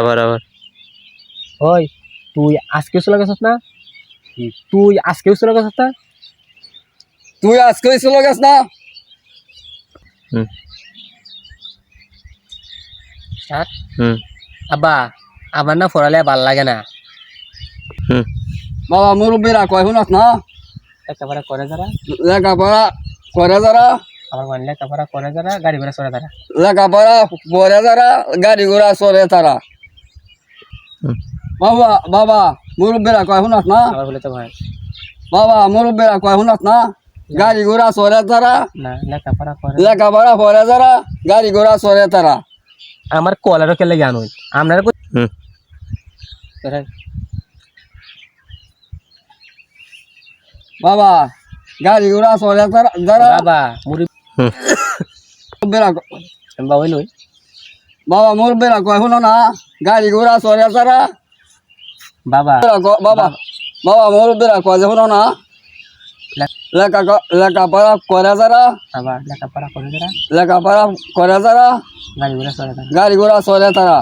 আবার আবার ওই তুই আজকে চলে গেছিস না? তুই আজকেও চলে গেছিস না? তুই আজকে চলে গেছ না? আব্বা আমার না পড়ালে ভাল লাগে না। বাবা মুরব্বীরা কয় শুনাস না? লেখাপড়া করে যারা লেখাপড়া করে যারা আমার মানে লেখাপড়া করে যারা গাড়ি ঘোড়া চড়ে তারা। লেখাপড়া করে যারা গাড়ি ঘোড়া চড়ে তারা। বাবা বাবা মুরব্বীরা কয় শুনাস না? আবার বলে তো ভাই বাবা মুরব্বীরা কয় শুনাস না? গাড়ি ঘোড়া চড়ে তারা না লেখাপড়া করে লেখাপড়া করে যারা গাড়ি ঘোড়া চড়ে তারা। আমার কলারও কেলে জ্ঞান হই আপনার বাবা গাড়ি ঘোড়া চড়ে তারা যারা বাবা মুরব্বীরা বাবা নই বাবা মুরব্বীরা কয় শুনো না? গাড়ি ঘোড়া চড়ে তারা বাবা বাবা বাবা মুরব্বীরা কয় যে শুনো না? লেখাপড়া করে যারা বাবা লেখাপড়া করে যারা লেখাপড়া করে যারা গাড়ি ঘোড়া চড়ে তারা। গাড়ি ঘোড়া চড়ে তারা।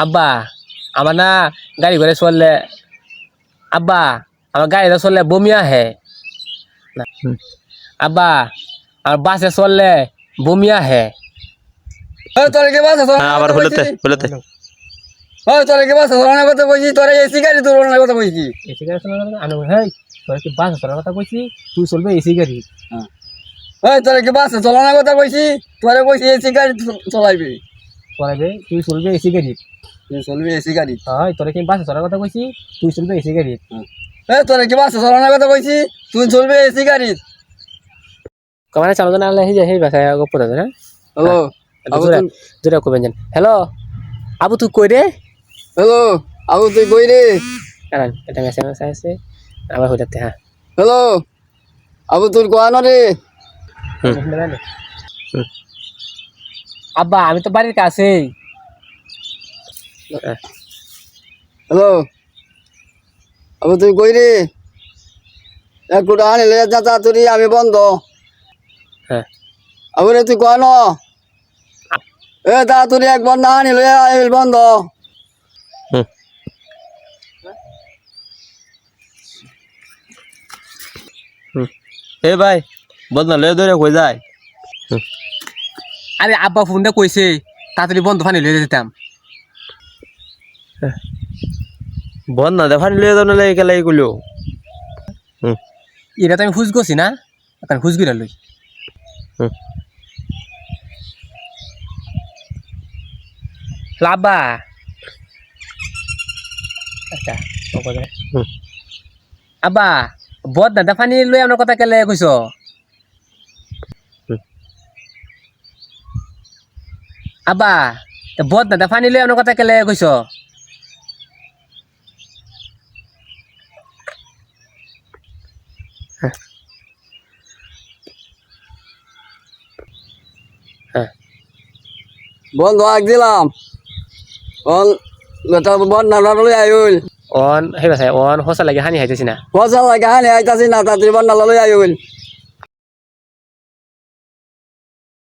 আব্বা আমার না গাড়ি ঘোড়া চললে আব্বা আমার গাড়িটা চললে বমি আহে আব্বা আমার বাসে চললে বমি আহে। তোর কি বাসে আবার হলেতে হলেতে তোর কি বাসে চলানোর কথা বলছি? তোর এসি গাড়ি চলানোর কথা বলছি। এসি গাড়ি চলানোর হেই তোর কি বাসে চলার কথা বলছি? তুই চলবে এসি গাড়ি। তোর কি বাসে চলানোর কথা বলছি? তোরে বলছি এসি গাড়ি চলাইবি চলাইবে তুই চলবে এসি গাড়ি। তুই চলবি এসি গাড়ি। হয় তোর কি বাসে চলার কথা বলছি? তুই চলবে এসি গাড়ি। তোর কি বাসে চলানোর কথা বলছি? তুই চলবি এসি গাড়ি। কমানে চালানো না হলে সেই বাসায় গপ্প থাকে না। হ্যালো যেটা করবেন জান। হ্যালো আবু তুই কই রে? হ্যালো আবু তুই কই রে? কারণ এটা মেসেজ আছে আবার হয়ে যাচ্ছে। হ্যাঁ হ্যালো আবু তোর কোয়ানো রে? আব্বা আমি তো বাড়ির কাছেই। হ্যালো আবু তুই কই রে? এক কোটা আনি লয়ে যা তাড়াতাড়ি আমি বন্ধ। হ্যাঁ আবু রে তুই কোয়ানো? তাড়াতাড়ি এক বন্ধ আনি লয়ে আইল বন্ধ। এ ভাই বদনা লয়ে ধরে কই যায়? আরে আব্বা ফোন দিয়ে কইছে তাড়াতাড়ি বন্ধ ফানি লয়ে যেতাম। বদনা দেখানি লয়ে যাও নালে একেলাই কইলো। এটা তো আমি খুঁজ গছি না এখন খুঁজ গিরা লই। আব্বা আচ্ছা আব্বা বদ না দেখানি লই আমার কথা কেলে কইছ? আব্বা বদ না দেখানি লই আমার কথা কেলে কইছ? বন্ধ আগ দিলাম বন্ধ না লই আইল অন সেই বাসায় অন হোসা লাগে হানি হাইতেছি না। পয়সা লাগে হানি আইতাছি না তাড়াতাড়ি বন্ধ লই আইল।